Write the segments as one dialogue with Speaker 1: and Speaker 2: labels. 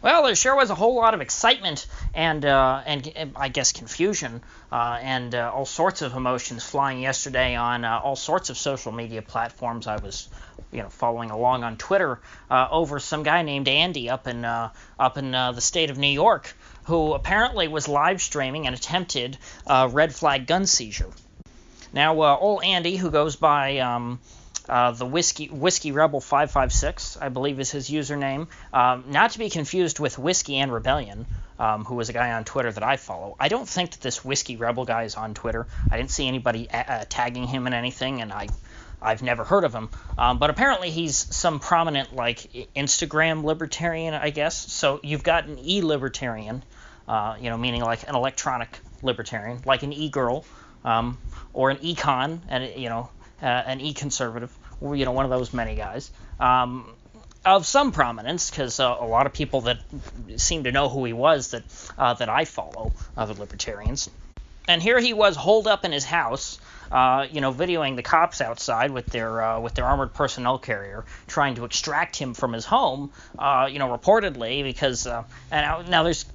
Speaker 1: Well, there sure was a whole lot of excitement and I guess confusion and all sorts of emotions flying yesterday on all sorts of social media platforms. I was, following along on Twitter over some guy named Andy up in the state of New York, who apparently was live streaming an attempted red flag gun seizure. Now, old Andy, who goes by the Whiskey Rebel 556, I believe is his username. Not to be confused with Whiskey and Rebellion, who was a guy on Twitter that I follow. I don't think that this Whiskey Rebel guy is on Twitter. I didn't see anybody tagging him in anything, and I've never heard of him. But apparently he's some prominent, Instagram libertarian, I guess. So you've got an e-libertarian, meaning like an electronic libertarian, like an e-girl, or an econ, and an e-conservative, one of those many guys, of some prominence, because a lot of people that seem to know who he was that I follow, other libertarians. And here he was holed up in his house, videoing the cops outside with their armored personnel carrier, trying to extract him from his home, reportedly, because and now there's,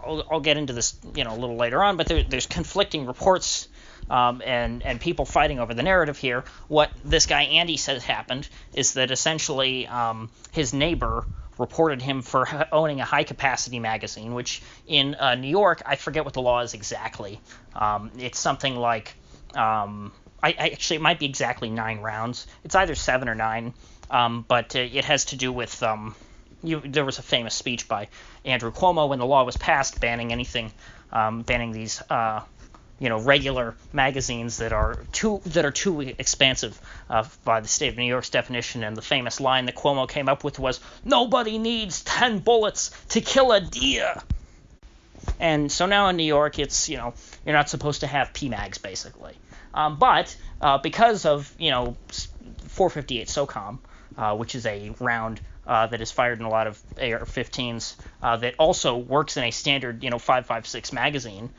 Speaker 1: I'll get into this, a little later on, but there's conflicting reports. And people fighting over the narrative here. What this guy Andy says happened is that essentially his neighbor reported him for owning a high-capacity magazine, which in New York, I forget what the law is exactly. It's something like, it might be exactly 9 rounds. It's either 7 or 9, but it has to do with, there was a famous speech by Andrew Cuomo when the law was passed banning these regular magazines that are too expansive by the state of New York's definition. And the famous line that Cuomo came up with was, "Nobody needs 10 bullets to kill a deer." And so now in New York, it's, you're not supposed to have PMags, basically. But because of, 458 SOCOM, which is a round that is fired in a lot of AR-15s that also works in a standard, 5.56 magazine,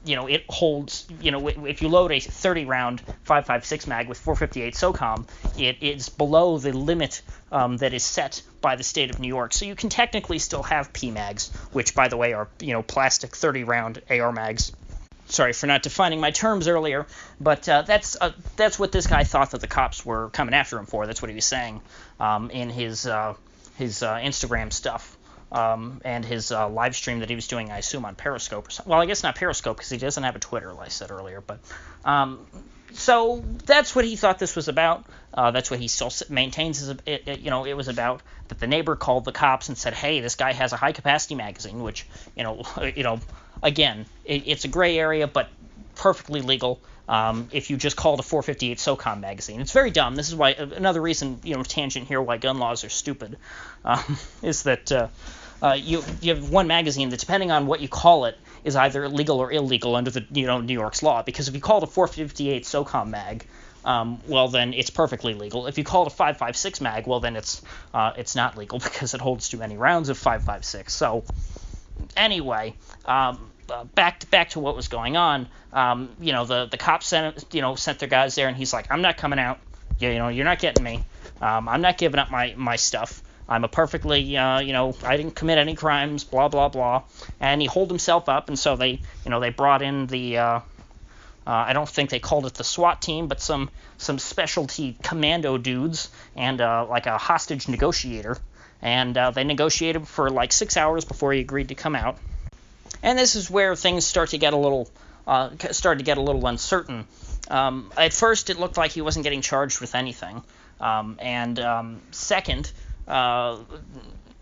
Speaker 1: it holds, if you load a 30-round 5.56 mag with 458 SOCOM, it is below the limit that is set by the state of New York. So you can technically still have PMags, which, by the way, are, plastic 30-round AR mags. Sorry for not defining my terms earlier, but that's what this guy thought that the cops were coming after him for. That's what he was saying in his Instagram stuff. And his live stream that he was doing, I assume, on Periscope or something. Well, I guess not Periscope because he doesn't have a Twitter, like I said earlier. But so that's what he thought this was about. That's what he still maintains. It was about that the neighbor called the cops and said, "Hey, this guy has a high-capacity magazine," which, again, it's a gray area, but perfectly legal. If you just call it a 458 SOCOM magazine. It's very dumb. This is why, another reason, tangent here, why gun laws are stupid, is that you have one magazine that, depending on what you call it, is either legal or illegal under the New York's law. Because if you call it a 458 SOCOM mag, well then it's perfectly legal. If you call it a 5.56 mag, well then it's not legal because it holds too many rounds of 5.56. So anyway, back to what was going on. The cops sent their guys there, and he's like, "I'm not coming out. You're not getting me. I'm not giving up my stuff. I'm a perfectly, I didn't commit any crimes, blah, blah, blah." And he holed himself up, and so they brought in the, I don't think they called it the SWAT team, but some specialty commando dudes and like a hostage negotiator. And they negotiated for like 6 hours before he agreed to come out. And this is where things started to get a little uncertain. At first, it looked like he wasn't getting charged with anything. Second,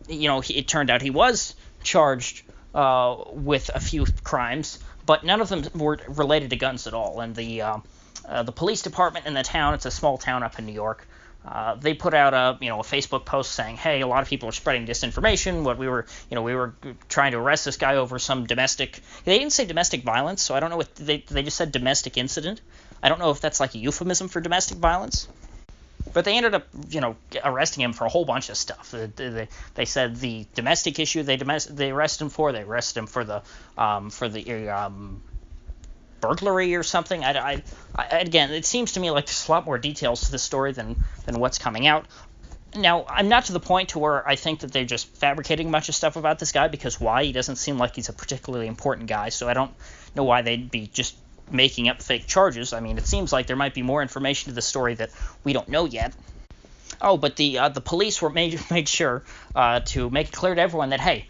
Speaker 1: it turned out he was charged with a few crimes, but none of them were related to guns at all. And the police department in the town, it's a small town up in New York, they put out a Facebook post saying, "Hey, a lot of people are spreading disinformation. We were trying to arrest this guy over some domestic." They didn't say domestic violence, so I don't know what they just said domestic incident. I don't know if that's like a euphemism for domestic violence. But they ended up, arresting him for a whole bunch of stuff. They said the domestic issue they arrested him for. They arrested him for the burglary or something. Again, it seems to me like there's a lot more details to this story than what's coming out. Now, I'm not to the point to where I think that they're just fabricating a bunch of stuff about this guy, because why? He doesn't seem like he's a particularly important guy, so I don't know why they'd be just making up fake charges. I mean, it seems like there might be more information to the story that we don't know yet. Oh, but the police were made sure to make it clear to everyone that, hey,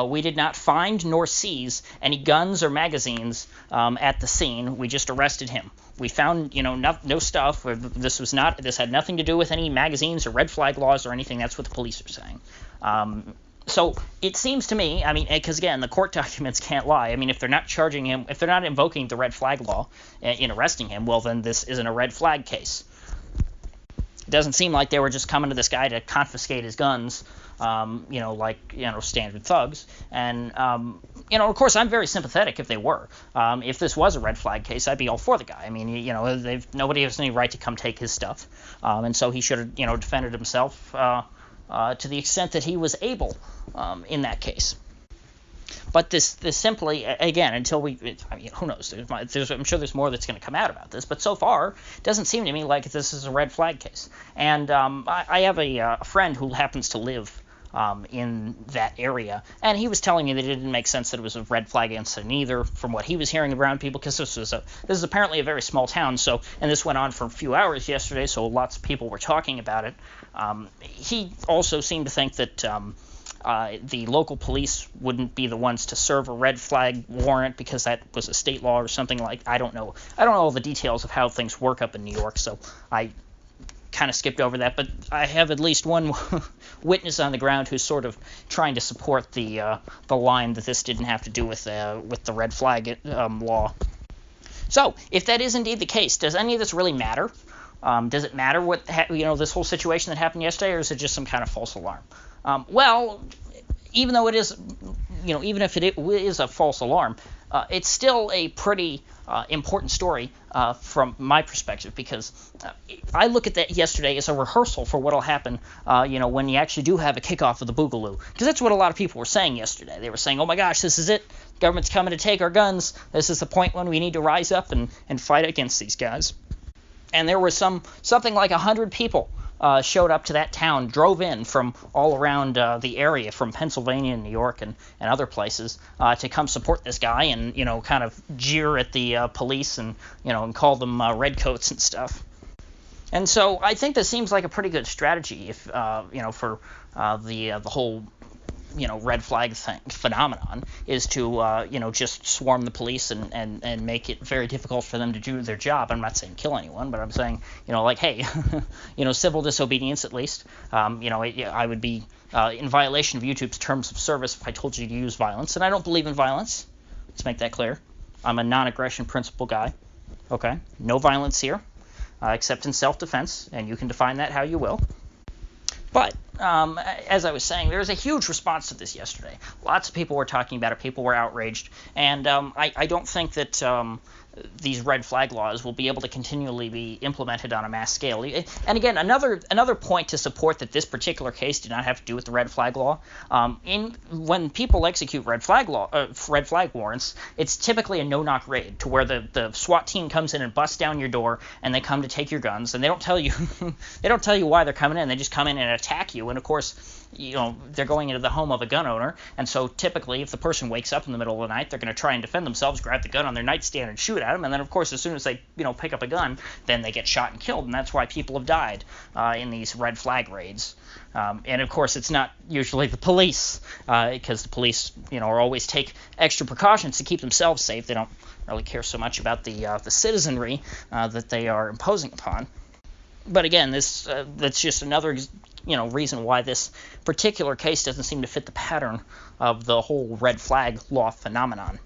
Speaker 1: we did not find nor seize any guns or magazines at the scene. We just arrested him. We found, no stuff. This had nothing to do with any magazines or red flag laws or anything. That's what the police are saying. So it seems to me, I mean, because again, the court documents can't lie. I mean, if they're not charging him, if they're not invoking the red flag law in arresting him, well, then this isn't a red flag case. It doesn't seem like they were just coming to this guy to confiscate his guns, standard thugs. And, of course, I'm very sympathetic if they were. If this was a red flag case, I'd be all for the guy. I mean, nobody has any right to come take his stuff. And so he should have, defended himself to the extent that he was able in that case. But this simply, again, until who knows? I'm sure there's more that's going to come out about this. But so far, it doesn't seem to me like this is a red flag case. And I have a friend who happens to live in that area, and he was telling me that it didn't make sense that it was a red flag incident either, from what he was hearing around people, because this is apparently a very small town. So, and this went on for a few hours yesterday, so lots of people were talking about it. He also seemed to think that the local police wouldn't be the ones to serve a red flag warrant because that was a state law or something like. I don't know all the details of how things work up in New York, so I kind of skipped over that. But I have at least one witness on the ground who's sort of trying to support the line that this didn't have to do with the red flag law. So if that is indeed the case, does any of this really matter? Does it matter what this whole situation that happened yesterday, or is it just some kind of false alarm? Well, even though it is, even if it is a false alarm, it's still a pretty important story from my perspective, because I look at that yesterday as a rehearsal for what will happen, when you actually do have a kickoff of the Boogaloo. Because that's what a lot of people were saying yesterday. They were saying, oh my gosh, this is it. The government's coming to take our guns. This is the point when we need to rise up and fight against these guys. And there were something like 100 people showed up to that town, drove in from all around the area, from Pennsylvania and New York and other places, to come support this guy and, kind of jeer at the police and call them redcoats and stuff. And so I think this seems like a pretty good strategy if, for the whole red flag phenomenon is to, just swarm the police and make it very difficult for them to do their job. I'm not saying kill anyone, but I'm saying, hey, civil disobedience at least. I would be in violation of YouTube's terms of service if I told you to use violence, and I don't believe in violence. Let's make that clear. I'm a non-aggression principle guy. Okay? No violence here, except in self-defense, and you can define that how you will. But as I was saying, there was a huge response to this yesterday. Lots of people were talking about it. People were outraged. And I don't think that these red flag laws will be able to continually be implemented on a mass scale. And again, another point to support that this particular case did not have to do with the red flag law. When people execute red flag warrants, it's typically a no-knock raid, to where the SWAT team comes in and busts down your door and they come to take your guns, and they don't tell you why they're coming in. They just come in and attack you. And of course, they're going into the home of a gun owner, and so typically if the person wakes up in the middle of the night, they're going to try and defend themselves, grab the gun on their nightstand and shoot at them, and then of course as soon as they pick up a gun, then they get shot and killed, and that's why people have died in these red flag raids. And of course it's not usually the police, because the police always take extra precautions to keep themselves safe. They don't really care so much about the citizenry that they are imposing upon. But again, that's just another reason why this particular case doesn't seem to fit the pattern of the whole red flag law phenomenon.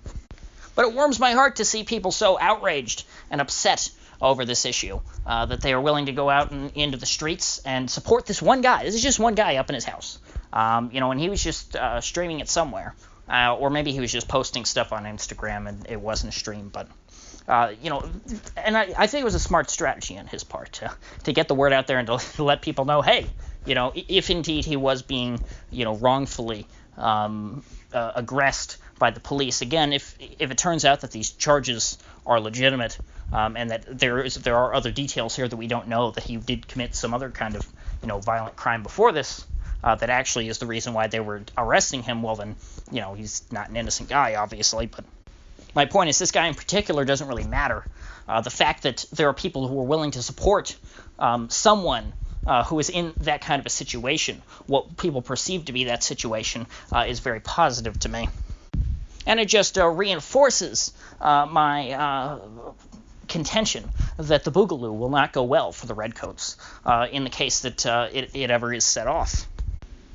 Speaker 1: But it warms my heart to see people so outraged and upset over this issue that they are willing to go out into the streets and support this one guy. This is just one guy up in his house, and he was just streaming it somewhere, or maybe he was just posting stuff on Instagram and it wasn't a stream, but. And I think it was a smart strategy on his part to get the word out there and to let people know, hey, if indeed he was being, wrongfully aggressed by the police. Again, if it turns out that these charges are legitimate, and that there are other details here that we don't know, that he did commit some other kind of, violent crime before this that actually is the reason why they were arresting him, well then, he's not an innocent guy, obviously. But my point is, this guy in particular doesn't really matter. The fact that there are people who are willing to support someone who is in that kind of a situation, what people perceive to be that situation, is very positive to me. And it just reinforces my contention that the Boogaloo will not go well for the Redcoats in the case that it ever is set off.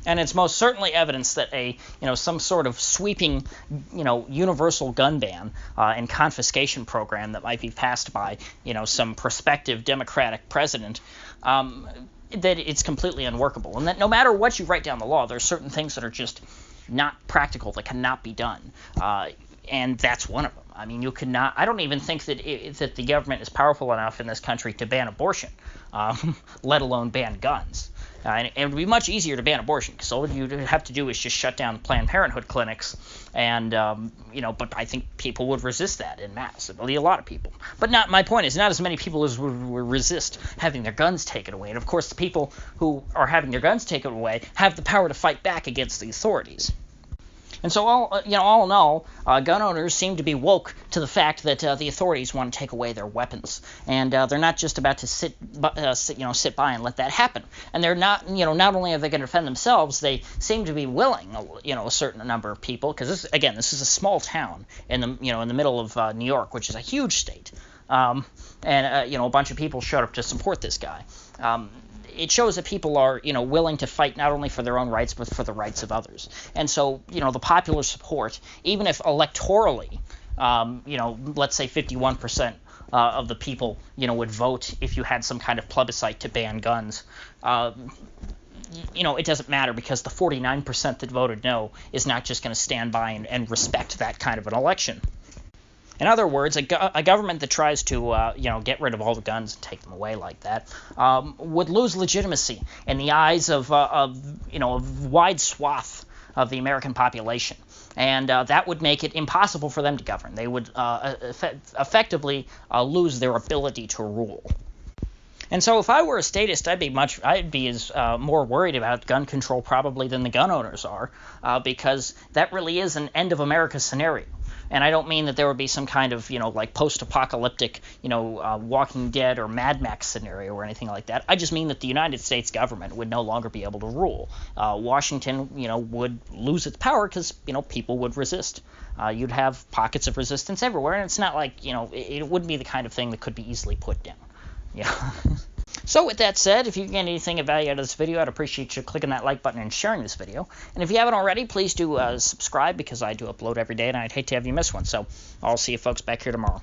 Speaker 1: And it's most certainly evidence that some sort of sweeping, universal gun ban and confiscation program that might be passed by, some prospective Democratic president, that it's completely unworkable. And that no matter what you write down the law, there are certain things that are just not practical, that cannot be done. And that's one of them. I mean, you could not. I don't even think that the government is powerful enough in this country to ban abortion, let alone ban guns. And it would be much easier to ban abortion, because all you'd have to do is just shut down Planned Parenthood clinics, and but I think people would resist that en masse. It'll be a lot of people. But my point is, not as many people as would resist having their guns taken away. And of course, the people who are having their guns taken away have the power to fight back against the authorities. And so all in all, gun owners seem to be woke to the fact that the authorities want to take away their weapons, and they're not just about to sit by and let that happen. And they're not, not only are they going to defend themselves, they seem to be willing, a certain number of people, because this is a small town in the middle of New York, which is a huge state, and a bunch of people showed up to support this guy. It shows that people are, willing to fight not only for their own rights, but for the rights of others. And so, the popular support, even if electorally, let's say 51% of the people, would vote if you had some kind of plebiscite to ban guns, it doesn't matter, because the 49% that voted no is not just going to stand by and respect that kind of an election. In other words, a government that tries to, get rid of all the guns and take them away like that, would lose legitimacy in the eyes of a wide swath of the American population, and that would make it impossible for them to govern. They would effectively lose their ability to rule. And so, if I were a statist, I'd be as more worried about gun control probably than the gun owners are, because that really is an end of America scenario. And I don't mean that there would be some kind of, post-apocalyptic, Walking Dead or Mad Max scenario or anything like that. I just mean that the United States government would no longer be able to rule. Washington, would lose its power because, people would resist. You'd have pockets of resistance everywhere, and it's not like, it wouldn't be the kind of thing that could be easily put down. Yeah. So with that said, if you get anything of value out of this video, I'd appreciate you clicking that like button and sharing this video. And if you haven't already, please do subscribe, because I do upload every day, and I'd hate to have you miss one. So I'll see you folks back here tomorrow.